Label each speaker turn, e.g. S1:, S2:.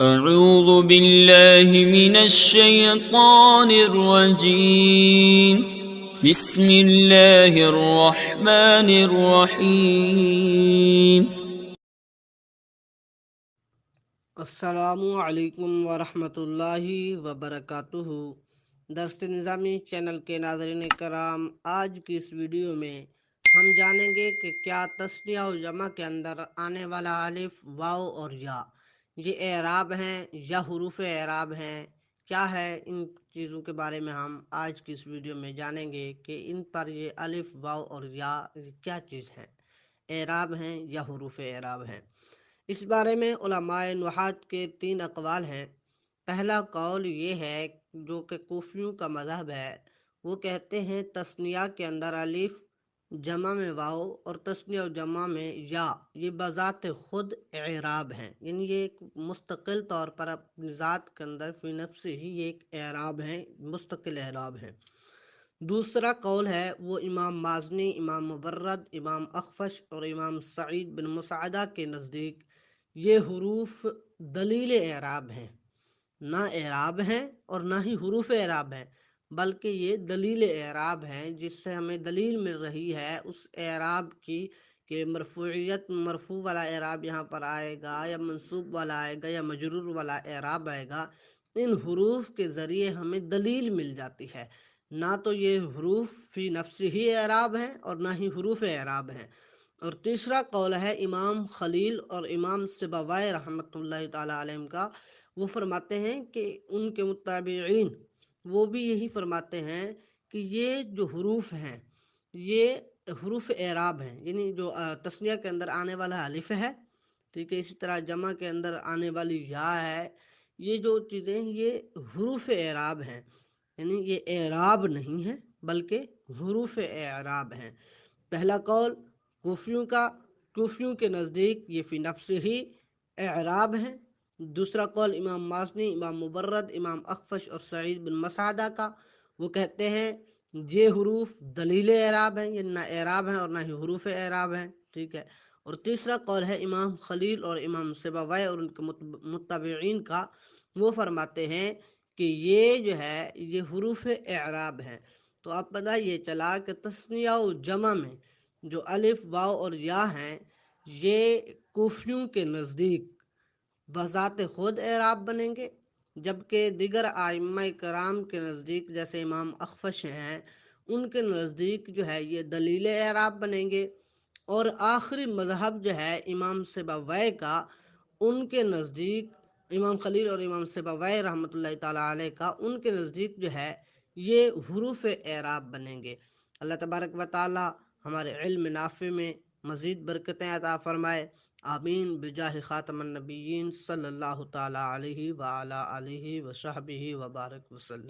S1: اعوذ باللہ من الشیطان الرجیم بسم اللہ الرحمن الرحیم
S2: السلام علیکم ورحمۃ اللہ وبرکاتہ۔ درس نظامی چینل کے ناظرین کرام، آج کی اس ویڈیو میں ہم جانیں گے کہ کیا تثنیہ و جمع کے اندر آنے والا الف، واو اور یا یہ اعراب ہیں یا حروف اعراب ہیں، کیا ہے ان چیزوں کے بارے میں ہم آج کی اس ویڈیو میں جانیں گے کہ ان پر یہ الف، واو اور یا کیا چیز ہیں، اعراب ہیں یا حروف اعراب ہیں۔ اس بارے میں علماء نحات کے 3 اقوال ہیں۔ پہلا قول یہ ہے جو کہ کوفیوں کا مذہب ہے، وہ کہتے ہیں تثنیہ کے اندر الف، جمع میں واو اور تثنیہ و جمع میں یا یہ بذات خود اعراب ہیں، یعنی یہ ایک مستقل طور پر اپنی ذات کے اندر فی نفس ہی یہ ایک اعراب ہیں، مستقل اعراب ہیں۔ دوسرا قول ہے وہ امام مازنی، امام مبرد، امام اخفش اور امام سعید بن مساعدہ کے نزدیک یہ حروف دلیل اعراب ہیں، نہ اعراب ہیں اور نہ ہی حروف اعراب ہیں، بلکہ یہ دلیل اعراب ہیں جس سے ہمیں دلیل مل رہی ہے اس اعراب کی کہ مرفوعیت، مرفوع والا اعراب یہاں پر آئے گا یا منصوب والا آئے گا یا مجرور والا اعراب آئے گا۔ ان حروف کے ذریعے ہمیں دلیل مل جاتی ہے، نہ تو یہ حروف فی نفس ہی اعراب ہیں اور نہ ہی حروف اعراب ہیں۔ اور تیسرا قول ہے امام خلیل اور امام سبوی رحمۃ اللہ تعالی علیہ کا، وہ فرماتے ہیں کہ ان کے متابعین وہ بھی یہی فرماتے ہیں کہ یہ جو حروف ہیں یہ حروف اعراب ہیں، یعنی جو تثنیہ کے اندر آنے والا الف ہے، ٹھیک ہے، اسی طرح جمع کے اندر آنے والی یا ہے، یہ جو چیزیں یہ حروف اعراب ہیں، یعنی یہ اعراب نہیں ہے بلکہ حروف اعراب ہیں۔ پہلا قول کوفیوں کے نزدیک یہ فی نفس ہی اعراب ہیں۔ دوسرا قول امام مازنی، امام مبرد، امام اخفش اور سعید بن مسعدہ کا، وہ کہتے ہیں یہ حروف دلیل اعراب ہیں، یہ نہ اعراب ہیں اور نہ ہی حروف اعراب ہیں، ٹھیک ہے۔ اور تیسرا قول ہے امام خلیل اور امام سبوی اور ان کے متبعین کا، وہ فرماتے ہیں کہ یہ جو ہے یہ حروف اعراب ہیں۔ تو اب پتہ یہ چلا کہ تثنیہ و جمع میں جو الف، واو اور یا ہیں یہ کوفیوں کے نزدیک بذات خود اعراب بنیں گے، جبکہ دیگر ائمہ کرام کے نزدیک جیسے امام اخفش ہیں ان کے نزدیک جو ہے یہ دلیل اعراب بنیں گے۔ اور آخری مذہب جو ہے امام سبوی کا، ان کے نزدیک امام خلیل اور امام سبوی رحمۃ اللہ تعالی علیہ کا، ان کے نزدیک جو ہے یہ حروف اعراب بنیں گے۔ اللہ تبارک و تعالی ہمارے علم نافع میں مزید برکتیں عطا فرمائے، آمین، بجاہ خاتم النبیین صلی اللہ تعالی علیہ وعلی آلہ وصحبہ وبارک وسلم۔